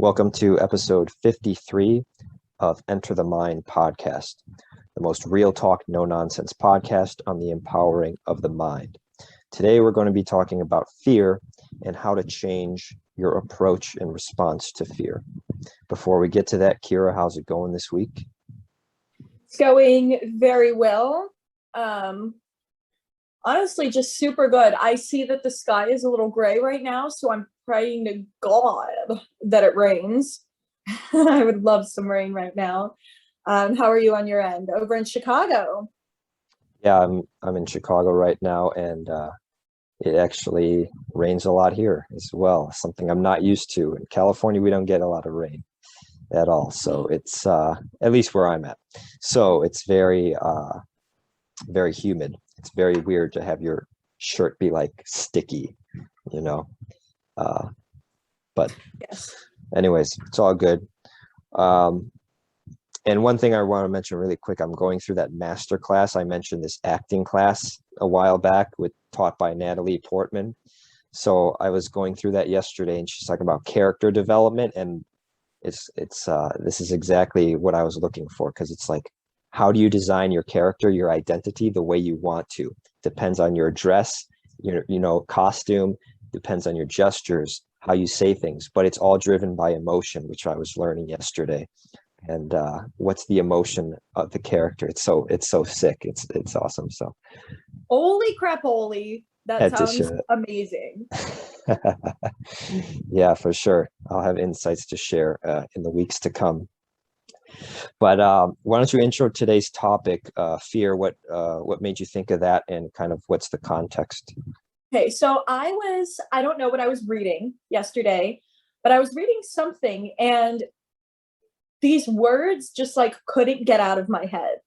Welcome to episode 53 of Enter the Mind podcast, the most real talk, no nonsense podcast on the empowering of the mind. Today, we're going to be talking about fear and how to change your approach in response to fear. Before we get to that, Kyra, how's it going this week? It's going very well. Honestly, just super good. I see that the sky is a little gray right now, so I'm praying to God that it rains. I would love some rain right now. How are you on your end over in Chicago? Yeah, I'm in Chicago right now, and it actually rains a lot here as well, something I'm not used to. In California, we don't get a lot of rain at all, so it's at least where I'm at. So it's very humid. It's very weird to have your shirt be like sticky, you know. But Yes. anyways, it's all good. And one thing I want to mention really quick, I'm going through that master class. I mentioned this acting class a while back taught by Natalie Portman. So I was going through that yesterday, and she's talking about character development, and this is exactly what I was looking for, because it's like, how do you design your character, your identity, the way you want to? Depends on your dress, your costume, depends on your gestures, how you say things, but it's all driven by emotion, which I was learning yesterday. And what's the emotion of the character? It's so sick. It's awesome. So Holy crap, holy. That sounds amazing. Yeah, for sure. I'll have insights to share in the weeks to come. But why don't you intro today's topic, fear? What made you think of that, and kind of what's the context? Okay, so I don't know what I was reading yesterday, but I was reading something, and these words just like couldn't get out of my head.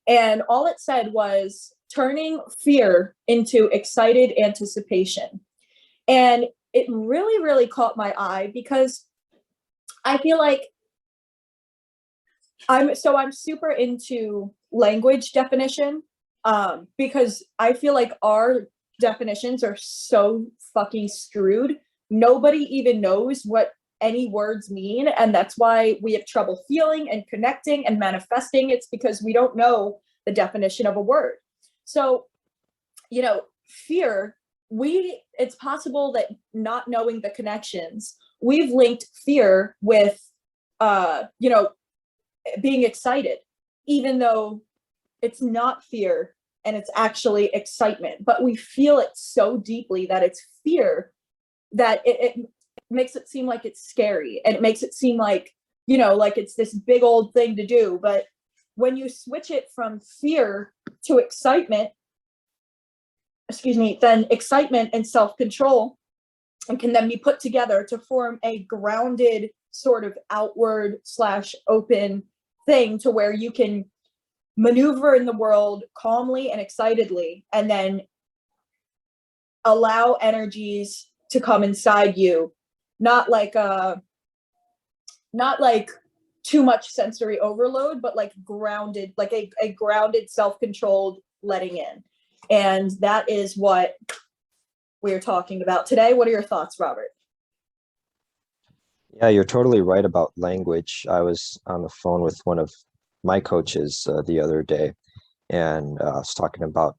And all it said was turning fear into excited anticipation. And it really, really caught my eye, because I feel like I'm super into language definition, because I feel like our definitions are so fucking screwed. Nobody even knows what any words mean, and that's why we have trouble feeling and connecting and manifesting. It's because we don't know the definition of a word. So, fear, it's possible that, not knowing the connections, we've linked fear with being excited, even though it's not fear and it's actually excitement, but we feel it so deeply that it's fear, that it makes it seem like it's scary, and it makes it seem like, like it's this big old thing to do. But when you switch it from fear to excitement, then excitement and self-control can then be put together to form a grounded sort of outward / open thing, to where you can maneuver in the world calmly and excitedly, and then allow energies to come inside you, not like too much sensory overload, but like grounded, like a grounded, self-controlled letting in. And that is what we're talking about today. What are your thoughts, Robert? Yeah, you're totally right about language. I was on the phone with one of my coaches the other day, and I was talking about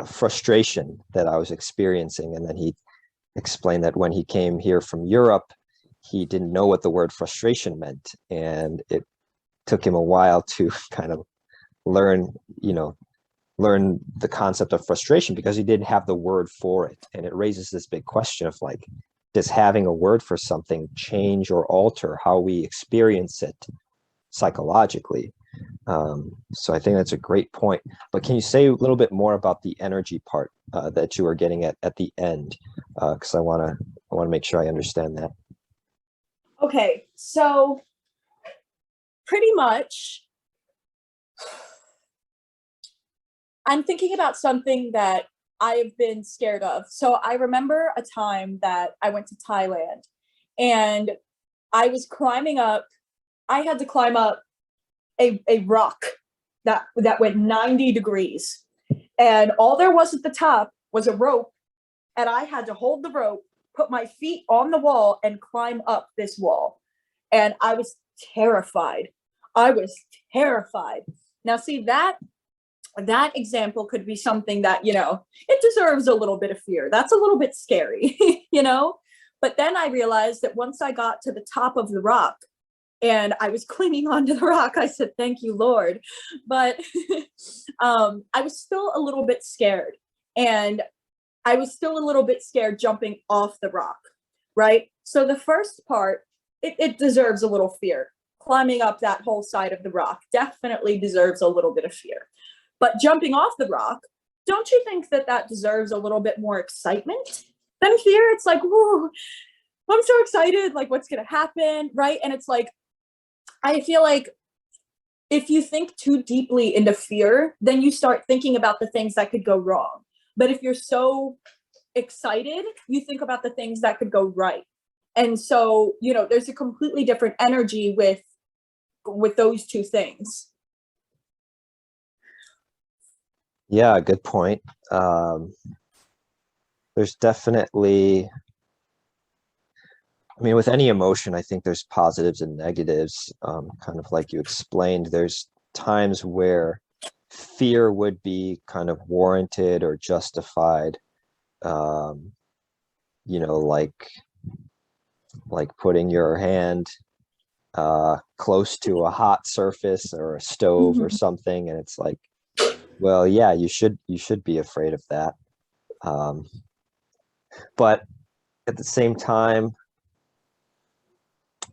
frustration that I was experiencing. And then he explained that when he came here from Europe, he didn't know what the word frustration meant. And it took him a while to kind of learn the concept of frustration, because he didn't have the word for it. And it raises this big question of like, does having a word for something change or alter how we experience it psychologically? So I think that's a great point. But can you say a little bit more about the energy part that you were getting at the end? Because I want to make sure I understand that. Okay, so pretty much, I'm thinking about something that I have been scared of. So I remember a time that I went to Thailand, and I was climbing up. I had to climb up a rock that went 90 degrees. And all there was at the top was a rope, and I had to hold the rope, put my feet on the wall, and climb up this wall. And I was terrified. I was terrified. Now, see, that example could be something that, it deserves a little bit of fear. That's a little bit scary, But then I realized that once I got to the top of the rock and I was clinging onto the rock, I said, thank you, Lord. But I was still a little bit scared. And I was still a little bit scared jumping off the rock, right? So the first part, it deserves a little fear. Climbing up that whole side of the rock definitely deserves a little bit of fear. But jumping off the rock, don't you think that deserves a little bit more excitement than fear? It's like, whoa, I'm so excited. Like, what's going to happen, right? And it's like, I feel like if you think too deeply into fear, then you start thinking about the things that could go wrong. But if you're so excited, you think about the things that could go right. And so, there's a completely different energy with those two things. Yeah, good point. There's definitely, with any emotion, I think there's positives and negatives. Kind of like you explained, there's times where fear would be kind of warranted or justified. Like putting your hand close to a hot surface or a stove or something, and it's like, well, yeah, you should be afraid of that. But at the same time,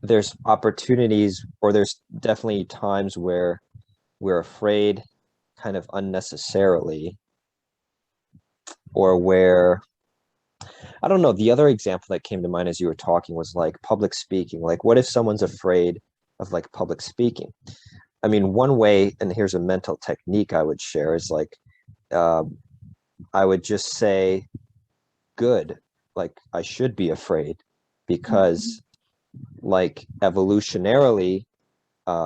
there's opportunities, or there's definitely times where we're afraid kind of unnecessarily, or where, I don't know, the other example that came to mind as you were talking was like public speaking. Like, what if someone's afraid of like public speaking? One way, and here's a mental technique I would share, is like, I would just say, good, like I should be afraid, because like evolutionarily,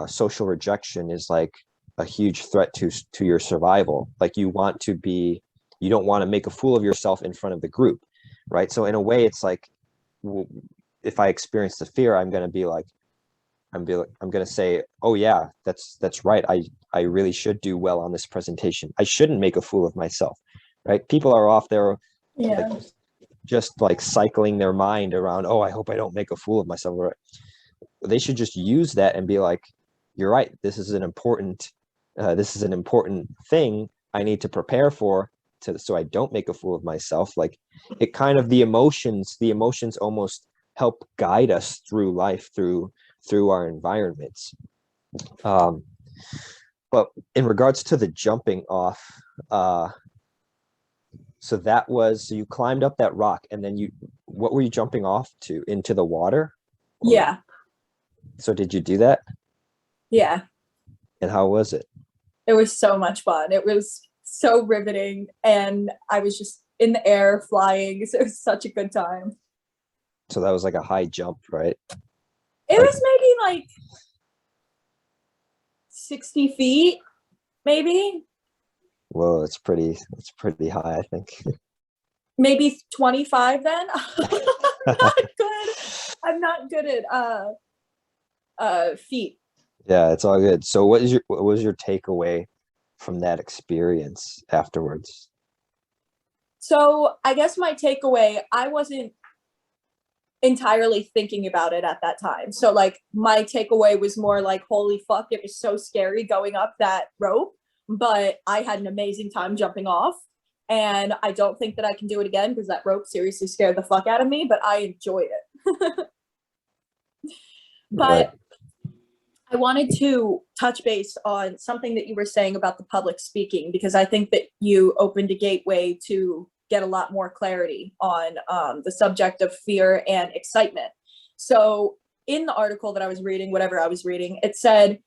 social rejection is like a huge threat to your survival. Like you don't want to make a fool of yourself in front of the group, right? So in a way, it's like, if I experience the fear, I'm going to say, oh yeah, that's right. I really should do well on this presentation. I shouldn't make a fool of myself, right? People are off there, like, just like cycling their mind around, oh, I hope I don't make a fool of myself. They should just use that and be like, you're right. This is an important thing I need to prepare for, so I don't make a fool of myself. Like, it kind of, the emotions almost help guide us through life, through our environments. But in regards to the jumping off, so you climbed up that rock, and then what were you jumping off to? Into the water? Yeah. So did you do that? Yeah. And how was it? It was so much fun. It was so riveting, and I was just in the air flying. So it was such a good time. So that was like a high jump, right? It was maybe like 60 feet, maybe. Whoa, it's pretty high, I think. Maybe 25 then. I'm not good at feet. Yeah, it's all good. So what was your takeaway from that experience afterwards? So I guess my takeaway, I wasn't entirely thinking about it at that time. So like my takeaway was more like, holy fuck, it was so scary going up that rope, but I had an amazing time jumping off. And I don't think that I can do it again, because that rope seriously scared the fuck out of me, but I enjoyed it. But right. I wanted to touch base on something that you were saying about the public speaking, because I think that you opened a gateway to get a lot more clarity on the subject of fear and excitement. So in the article that I was reading, whatever I was reading, it said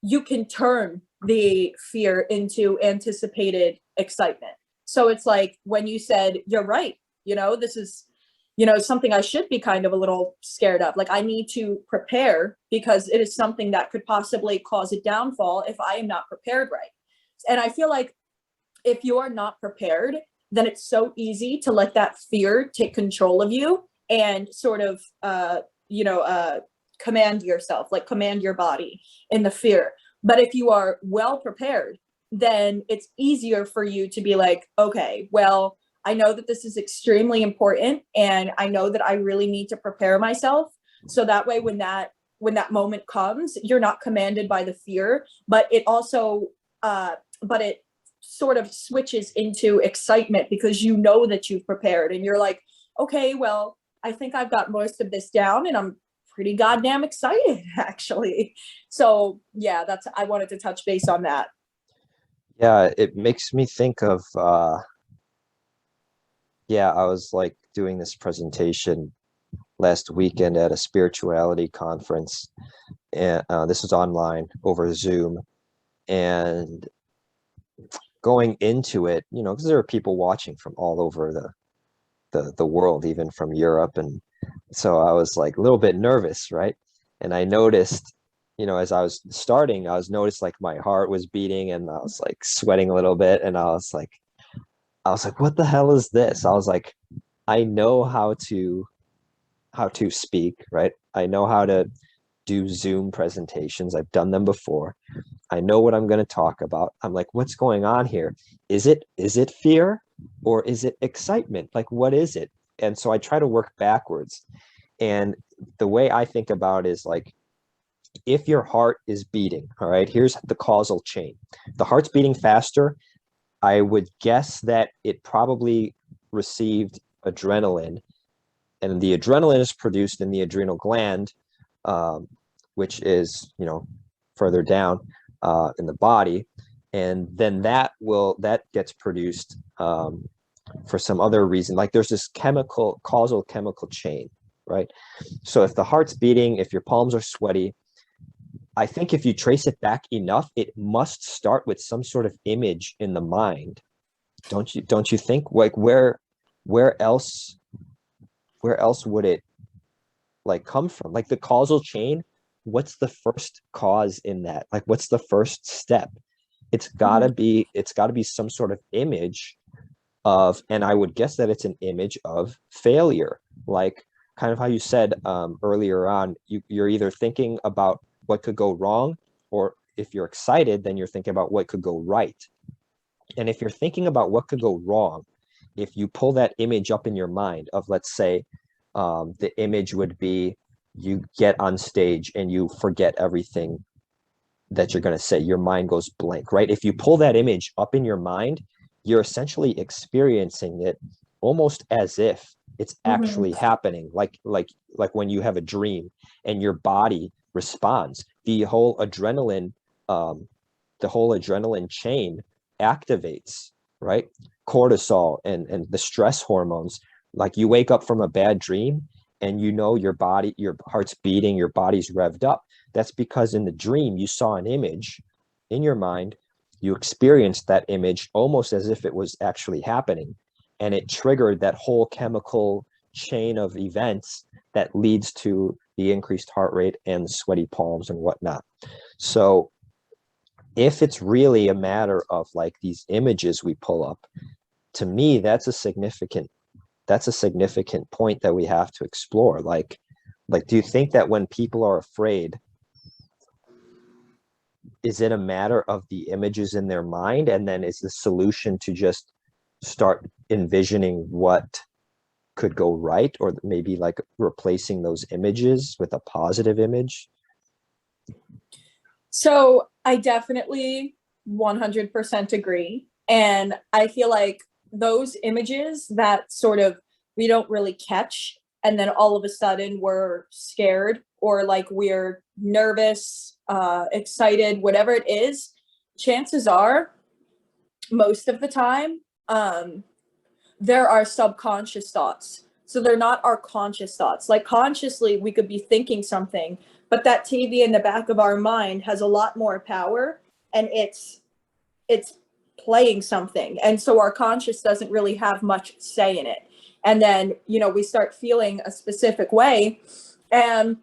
you can turn the fear into anticipated excitement. So it's like when you said, you're right, this is, something I should be kind of a little scared of. Like, I need to prepare, because it is something that could possibly cause a downfall if I am not prepared right. And I feel like if you are not prepared, then it's so easy to let that fear take control of you and sort of, command yourself, like command your body in the fear. But if you are well prepared, then it's easier for you to be like, okay, well, I know that this is extremely important, and I know that I really need to prepare myself. So that way, when that moment comes, you're not commanded by the fear, but it also, but it sort of switches into excitement because you know that you've prepared, and you're like, okay, well, I think I've got most of this down, and I'm pretty goddamn excited, actually. So yeah, I wanted to touch base on that. Yeah, it makes me think of yeah, I was like doing this presentation last weekend at a spirituality conference, and this was online over Zoom. And going into it, you know, because there are people watching from all over the world, even from Europe, and so I was like a little bit nervous, right? And I noticed, you know, as I was starting, I was noticed like my heart was beating, and I was like sweating a little bit, and I was like, what the hell is this? I was like, I know how to speak, right? I know how to do Zoom presentations. I've done them before. I know what I'm going to talk about. I'm like, what's going on here? Is it fear or is it excitement? Like, what is it? And so I try to work backwards. And the way I think about it is like, if your heart is beating, all right, here's the causal chain. The heart's beating faster. I would guess that it probably received adrenaline, and the adrenaline is produced in the adrenal gland, which is, you know, further down in the body, and then that gets produced for some other reason. Like there's this causal chemical chain, right? So if the heart's beating, if your palms are sweaty, I think if you trace it back enough, it must start with some sort of image in the mind. Don't you think? Like where else would it like come from? Like the causal chain, what's the first cause in that? Like what's the first step? It's gotta be some sort of image of, and I would guess that it's an image of failure. Like kind of how you said earlier on, you're either thinking about what could go wrong, or if you're excited, then you're thinking about what could go right. And if you're thinking about what could go wrong, if you pull that image up in your mind of, let's say, the image would be you get on stage and you forget everything that you're going to say. Your mind goes blank, right? If you pull that image up in your mind, you're essentially experiencing it almost as if it's actually happening, like when you have a dream and your body responds. The whole adrenaline chain activates, right? Cortisol and the stress hormones. Like you wake up from a bad dream and you know your heart's beating, your body's revved up. That's because in the dream you saw an image in your mind, you experienced that image almost as if it was actually happening, and it triggered that whole chemical chain of events that leads to the increased heart rate and the sweaty palms and whatnot. So if it's really a matter of like these images we pull up, to me, that's a significant point that we have to explore. Like, do you think that when people are afraid, is it a matter of the images in their mind? And then is the solution to just start envisioning what could go right, or maybe like replacing those images with a positive image? So I definitely 100% agree. And I feel like those images that sort of we don't really catch, and then all of a sudden we're scared or like we're nervous, excited, whatever it is, chances are most of the time there are subconscious thoughts. So they're not our conscious thoughts. Like consciously we could be thinking something, but that TV in the back of our mind has a lot more power, and it's playing something. And so our conscious doesn't really have much say in it. And then, you know, we start feeling a specific way. And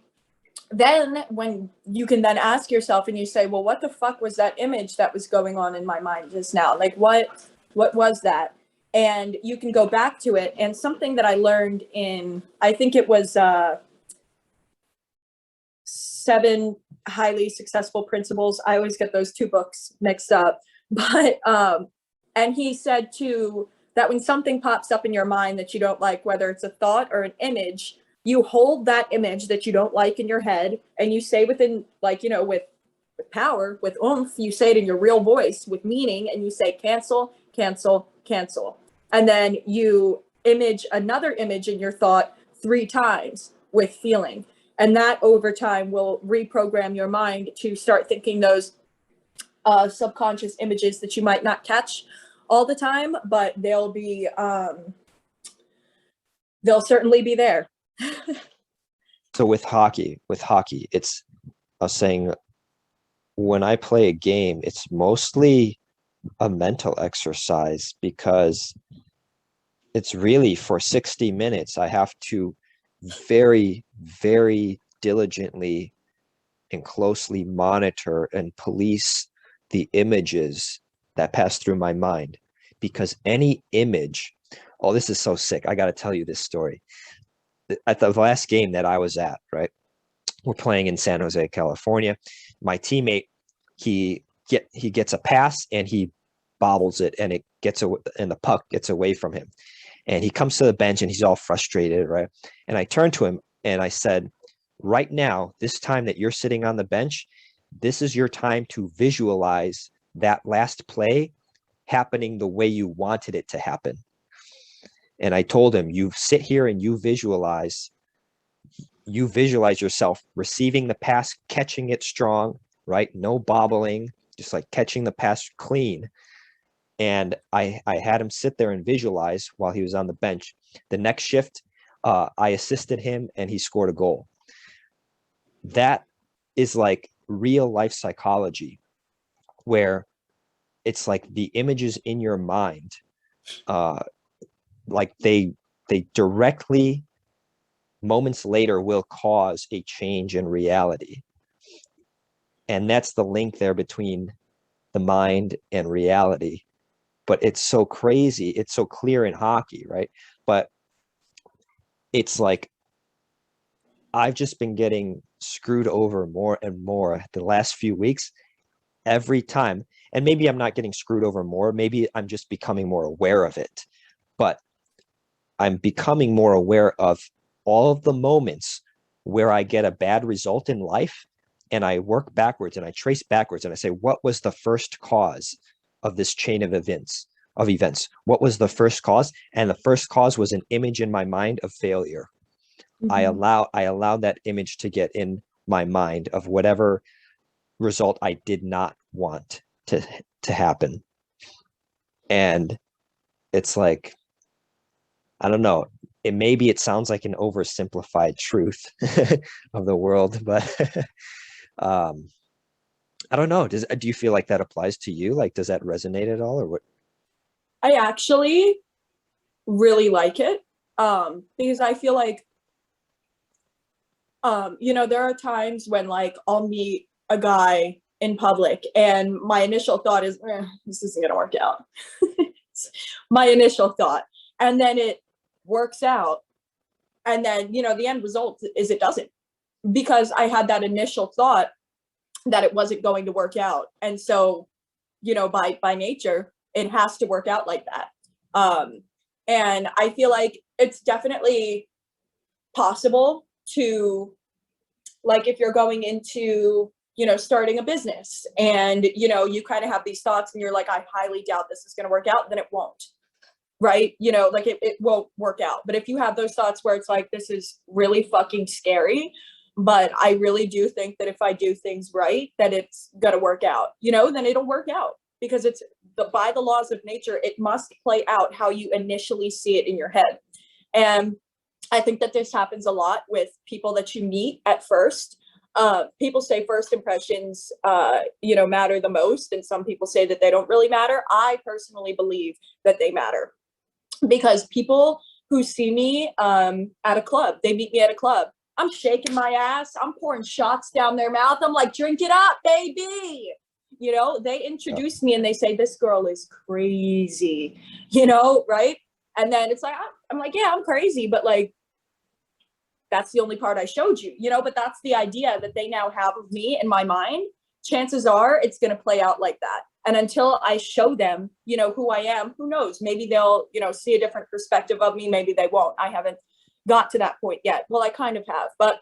then when you can then ask yourself and you say, well, what the fuck was that image that was going on in my mind just now? Like what was that? And you can go back to it. And something that I learned in, I think it was 7 highly successful principles. I always get those 2 books mixed up. But and he said too that when something pops up in your mind that you don't like, whether it's a thought or an image, you hold that image that you don't like in your head, and you say within, like, you know, with power, with oomph, you say it in your real voice with meaning, and you say cancel, cancel, cancel. And then you image another image in your thought 3 times with feeling. And that over time will reprogram your mind to start thinking those subconscious images that you might not catch all the time, but they'll certainly be there. So with hockey, it's, I was saying, when I play a game, it's mostly a mental exercise, because it's really for 60 minutes, I have to very, very diligently and closely monitor and police the images that pass through my mind. Because any image, oh, this is so sick. I got to tell you this story. At the last game that I was at, right? We're playing in San Jose, California. My teammate, he gets a pass and he bobbles it, and the puck gets away from him. And he comes to the bench and he's all frustrated, right? And I turned to him and I said, right now, this time that you're sitting on the bench, this is your time to visualize that last play happening the way you wanted it to happen. And I told him, you sit here and you visualize yourself receiving the pass, catching it strong, right? No bobbling, just like catching the pass clean. And I had him sit there and visualize while he was on the bench. The next shift, I assisted him and he scored a goal. That is like real life psychology, where it's like the images in your mind, like they directly, moments later, will cause a change in reality. And that's the link there between the mind and reality. But it's so crazy. It's so clear in hockey, right? But it's like, I've just been getting screwed over more and more the last few weeks, every time. And maybe I'm not getting screwed over more. Maybe I'm just becoming more aware of it. But I'm becoming more aware of all of the moments where I get a bad result in life, and I work backwards and I trace backwards and I say, what was the first cause of this chain of events? What was the first cause? And the first cause was an image in my mind of failure. Mm-hmm. I allowed that image to get in my mind of whatever result I did not want to happen. And it's like, I don't know, maybe it sounds like an oversimplified truth of the world, but I don't know. Do you feel like that applies to you? Like, does that resonate at all, or what? I actually really like it, because I feel like, you know, there are times when, like, I'll meet a guy in public and my initial thought is, this isn't gonna work out. My initial thought. And then it works out. And then, you know, the end result is it doesn't, because I had that initial thought that it wasn't going to work out. And so, you know, by nature, it has to work out like that. And I feel like it's definitely possible to, like, if you're going into, you know, starting a business and, you know, you kind of have these thoughts and you're like, I highly doubt this is going to work out, then it won't. Right? You know, like it won't work out. But if you have those thoughts where it's like, this is really fucking scary, but I really do think that if I do things right, that it's going to work out, you know, then it'll work out, because it's by the laws of nature, it must play out how you initially see it in your head. And I think that this happens a lot with people that you meet at first. People say first impressions, you know, matter the most. And some people say that they don't really matter. I personally believe that they matter, because people who see me at a club, they meet me at a club, I'm shaking my ass, I'm pouring shots down their mouth, I'm like, drink it up, baby. You know, they introduce me and they say, this girl is crazy, you know, right? And then it's like, I'm like, yeah, I'm crazy, but like, that's the only part I showed you, you know, but that's the idea that they now have of me in my mind. Chances are it's going to play out like that. And until I show them, you know, who I am, who knows, maybe they'll, you know, see a different perspective of me. Maybe they won't. I haven't got to that point yet. Well, I kind of have, but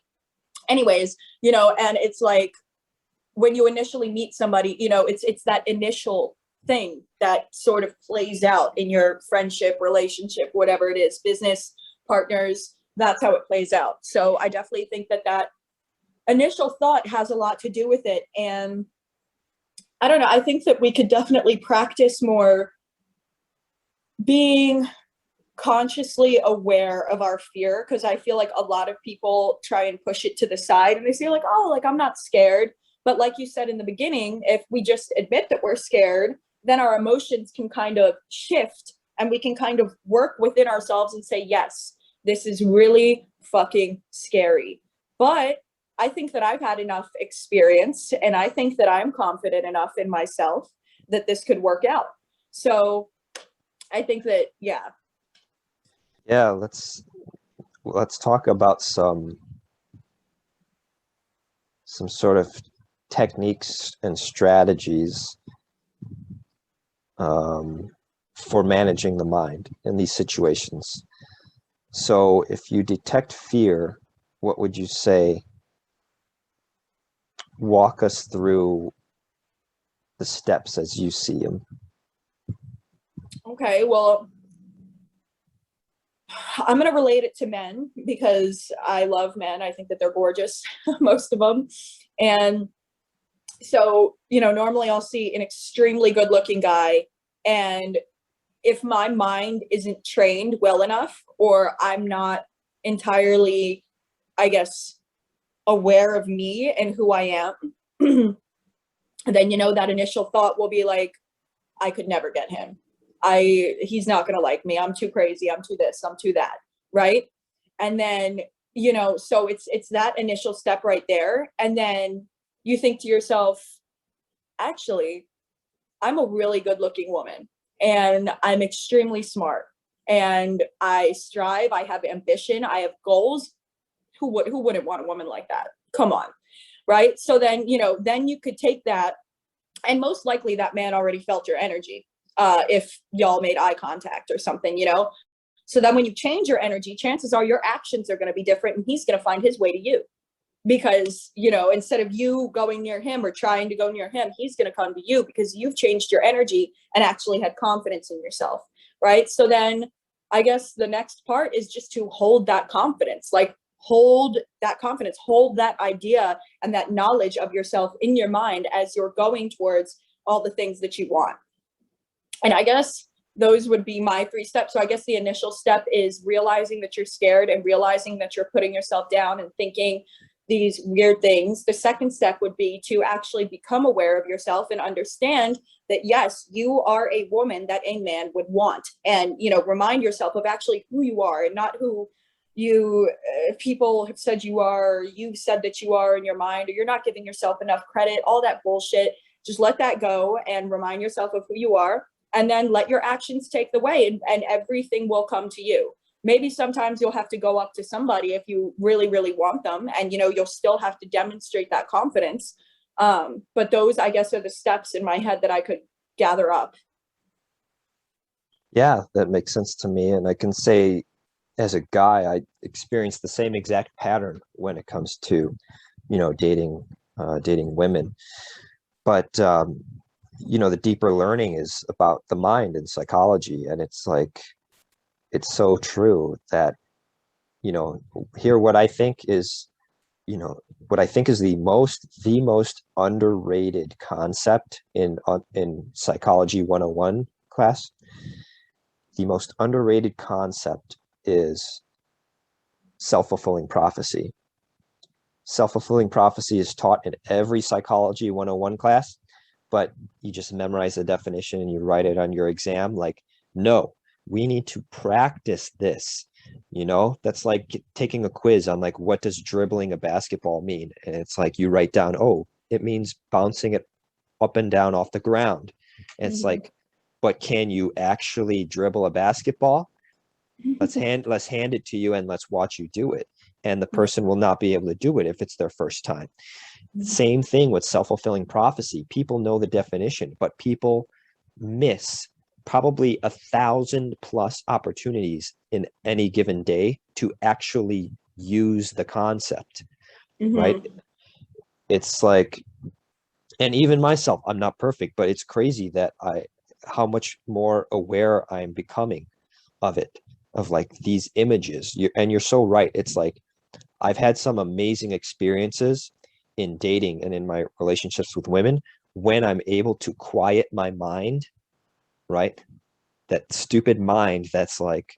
anyways, you know, and it's like when you initially meet somebody, you know, it's that initial thing that sort of plays out in your friendship, relationship, whatever it is, business partners, that's how it plays out. So I definitely think that that initial thought has a lot to do with it. And I don't know, I think that we could definitely practice more being consciously aware of our fear, because I feel like a lot of people try and push it to the side and they say like, oh, like I'm not scared. But like you said in the beginning, if we just admit that we're scared, then our emotions can kind of shift and we can kind of work within ourselves and say, yes, this is really fucking scary. But I think that I've had enough experience and I think that I'm confident enough in myself that this could work out. So I think that, yeah. Yeah, let's talk about some sort of techniques and strategies for managing the mind in these situations. So if you detect fear, what would you say? Walk us through the steps as you see them. Okay, well, I'm going to relate it to men because I love men. I think that they're gorgeous, most of them. And so, you know, normally I'll see an extremely good looking guy. And if my mind isn't trained well enough, or I'm not entirely, I guess, aware of me and who I am, then, you know, that initial thought will be like, I could never get him. He's not going to like me. I'm too crazy. I'm too this, I'm too that. Right. And then, you know, so it's that initial step right there. And then you think to yourself, actually, I'm a really good looking woman and I'm extremely smart and I strive. I have ambition. I have goals. Who wouldn't want a woman like that? Come on. Right. So then, you know, then you could take that, and most likely that man already felt your energy. If y'all made eye contact or something, you know. So then when you change your energy, chances are your actions are going to be different and he's going to find his way to you. Because, you know, instead of you going near him or trying to go near him, he's going to come to you because you've changed your energy and actually had confidence in yourself. Right. So then I guess the next part is just to hold that confidence, like hold that confidence, hold that idea and that knowledge of yourself in your mind as you're going towards all the things that you want. And I guess those would be my 3 steps. So I guess the initial step is realizing that you're scared and realizing that you're putting yourself down and thinking these weird things. The second step would be to actually become aware of yourself and understand that, yes, you are a woman that a man would want. And, you know, remind yourself of actually who you are and not who you people have said you are, you've said that you are in your mind, or you're not giving yourself enough credit, all that bullshit. Just let that go and remind yourself of who you are. And then let your actions take the way and everything will come to you. Maybe sometimes you'll have to go up to somebody if you really, really want them. And, you know, you'll still have to demonstrate that confidence. But those, I guess, are the steps in my head that I could gather up. Yeah, that makes sense to me. And I can say as a guy, I experienced the same exact pattern when it comes to, you know, dating women. But, you know, the deeper learning is about the mind and psychology. And it's like, it's so true that, you know, here, what I think is, you know, what I think is the most underrated concept in Psychology 101 class. The most underrated concept is self-fulfilling prophecy. Self-fulfilling prophecy is taught in every Psychology 101 class, but you just memorize the definition and you write it on your exam. Like, no, we need to practice this. You know, that's like taking a quiz on like, what does dribbling a basketball mean? And it's like, you write down, oh, it means bouncing it up and down off the ground. And it's like, but can you actually dribble a basketball? Let's hand it to you and let's watch you do it. and the person will not be able to do it if it's their first time. Same thing with self-fulfilling prophecy. People know the definition, but people miss probably 1,000+ opportunities in any given day to actually use the concept, right? It's like, and even myself, I'm not perfect, but it's crazy that how much more aware I'm becoming of it, of like these images. And you're so right. It's like, I've had some amazing experiences in dating and in my relationships with women when I'm able to quiet my mind, right? That stupid mind that's like,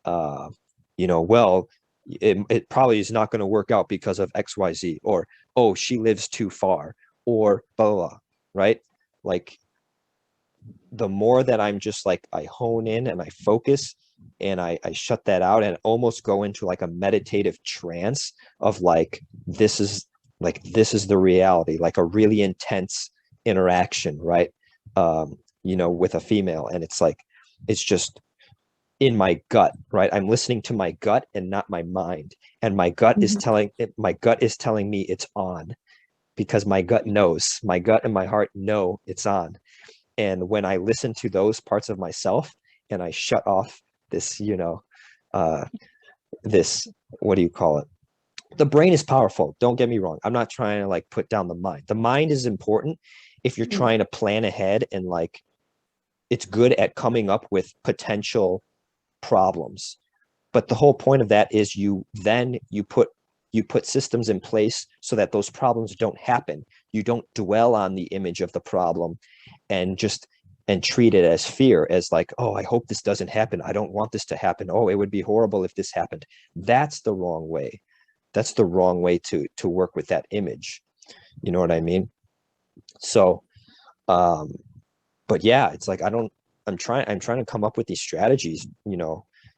well, it probably is not going to work out because of XYZ, or, oh, she lives too far, or blah, blah, blah, right? Like, the more that I'm just like, I hone in and I focus and I shut that out and almost go into like a meditative trance of like, this is the reality, like a really intense interaction, right? With a female. And it's like, it's just in my gut, right? I'm listening to my gut and not my mind. And my gut is telling me it's on, because my gut knows, my gut and my heart know it's on. And when I listen to those parts of myself and I shut off this, this, what do you call it? The brain is powerful. Don't get me wrong. I'm not trying to like put down the mind. The mind is important if you're trying to plan ahead, and like, it's good at coming up with potential problems. But the whole point of that is you put systems in place so that those problems don't happen. You don't dwell on the image of the problem and treat it as fear, as like, oh, I hope this doesn't happen. I don't want this to happen. Oh, it would be horrible if this happened. That's the wrong way. That's the wrong way to work with that image. You know what I mean? So, but yeah, it's like, I'm trying to come up with these strategies,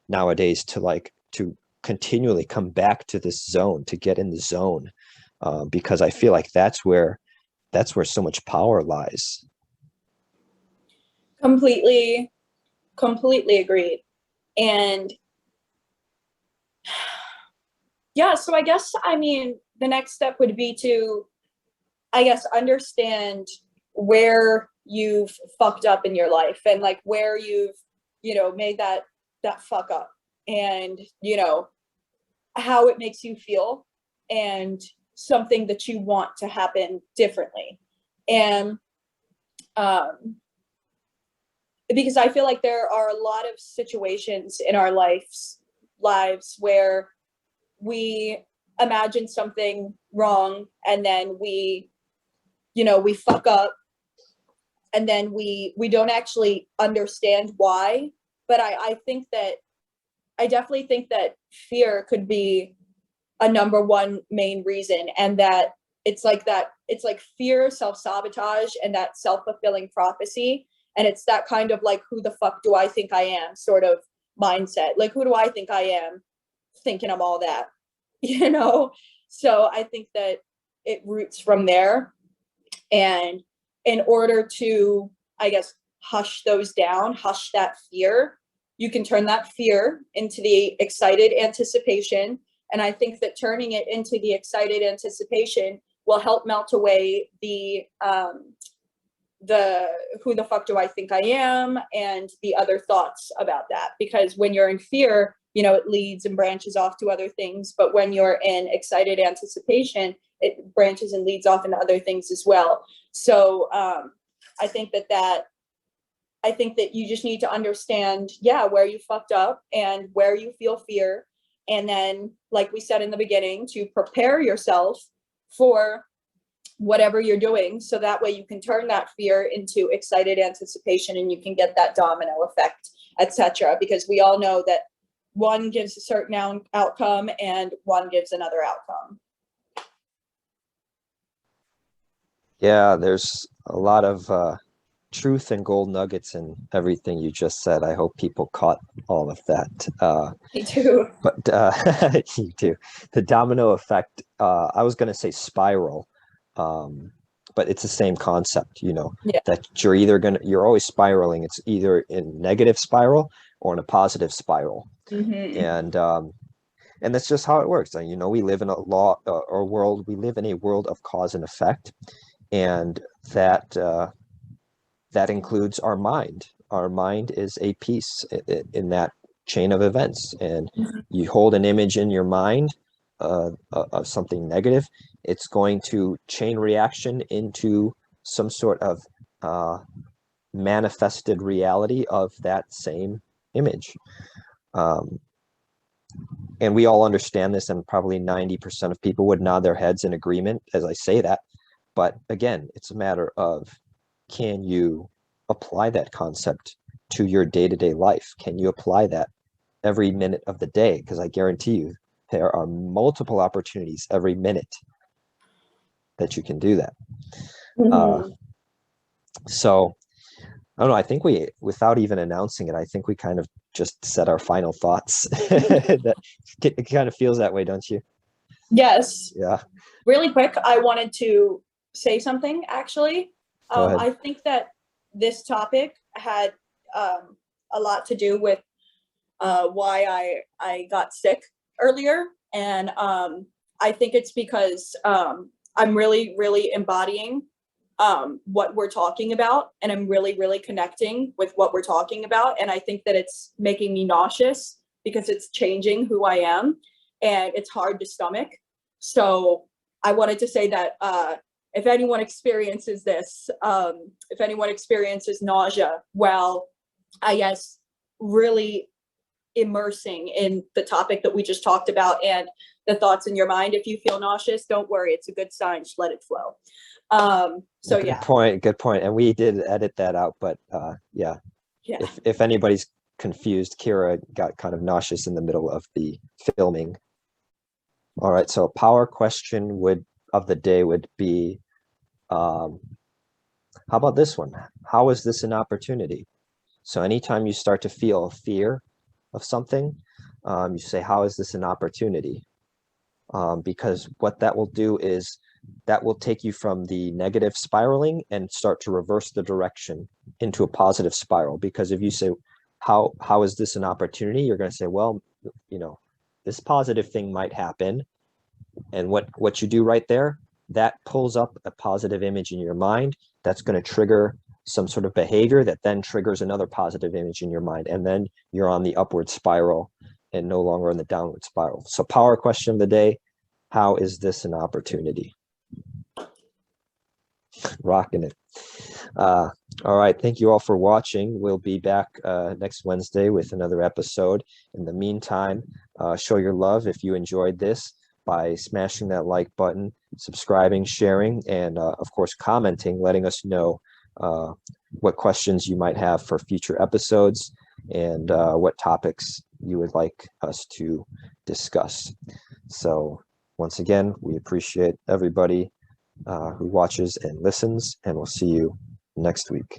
nowadays to continually come back to this zone, to get in the zone, because I feel like that's where so much power lies. Completely agreed. And yeah, so I guess, the next step would be to, understand where you've fucked up in your life, and like where you've, made that fuck up, and, how it makes you feel, and something that you want to happen differently. And, because I feel like there are a lot of situations in our lives where we imagine something wrong, and then we fuck up, and then we don't actually understand why. But I definitely think that fear could be a number one main reason, and that it's like fear, self-sabotage, and that self-fulfilling prophecy. And it's that kind of like, who the fuck do I think I am sort of mindset. Like, who do I think I am thinking I'm all that, So I think that it roots from there. And in order to, hush those down, hush that fear, you can turn that fear into the excited anticipation. And I think that turning it into the excited anticipation will help melt away the who the fuck do I think I am, and the other thoughts about that. Because when you're in fear, it leads and branches off to other things. But when you're in excited anticipation, it branches and leads off into other things as well. So I think that you just need to understand, where you fucked up and where you feel fear. And then, like we said in the beginning, to prepare yourself for whatever you're doing, so that way you can turn that fear into excited anticipation, and you can get that domino effect, etc. Because we all know that one gives a certain outcome and one gives another outcome. Yeah, there's a lot of truth and gold nuggets in everything you just said. I hope people caught all of that. Me too. But you do. The domino effect, I was going to say spiral, but it's the same concept, that you're always spiraling. It's either in negative spiral or in a positive spiral. And And that's just how it works. And, you know, we live in a we live in a world of cause and effect, and that that includes our mind. Our mind is a piece in that chain of events. And you hold an image in your mind of something negative, it's going to chain reaction into some sort of manifested reality of that same image. And we all understand this, and probably 90% of people would nod their heads in agreement as I say that. But again, it's a matter of, can you apply that concept to your day-to-day life? Can you apply that every minute of the day? Because I guarantee you, there are multiple opportunities every minute that you can do that. So I don't know, I think we, without even announcing it, I think we kind of just said our final thoughts. That it kind of feels that way, don't you? Yes. Yeah. Really quick, I wanted to say something, actually. I think that this topic had a lot to do with why I got sick earlier. And I think it's because I'm really, really embodying what we're talking about, and I'm really, really connecting with what we're talking about. And I think that it's making me nauseous because it's changing who I am, and it's hard to stomach. So I wanted to say that if anyone experiences this, if anyone experiences nausea, well, I guess really immersing in the topic that we just talked about and the thoughts in your mind, if you feel nauseous, don't worry, it's a good sign, just let it flow. So good point. And we did edit that out, but yeah. If anybody's confused, Kyra got kind of nauseous in the middle of the filming. All right, so a power question of the day would be, how about this one? How is this an opportunity? So anytime you start to feel fear of something, you say, how is this an opportunity? Because what that will do is that will take you from the negative spiraling and start to reverse the direction into a positive spiral. Because if you say, how is this an opportunity? You're going to say, well, you know, this positive thing might happen. And what you do right there, that pulls up a positive image in your mind. That's going to trigger some sort of behavior that then triggers another positive image in your mind. And then you're on the upward spiral and no longer in the downward spiral. So power question of the day, how is this an opportunity? Rocking it. All right, thank you all for watching. We'll be back next Wednesday with another episode. In the meantime, show your love if you enjoyed this by smashing that like button, subscribing, sharing, and of course commenting, letting us know what questions you might have for future episodes and what topics you would like us to discuss. So once again, we appreciate everybody who watches and listens, and we'll see you next week.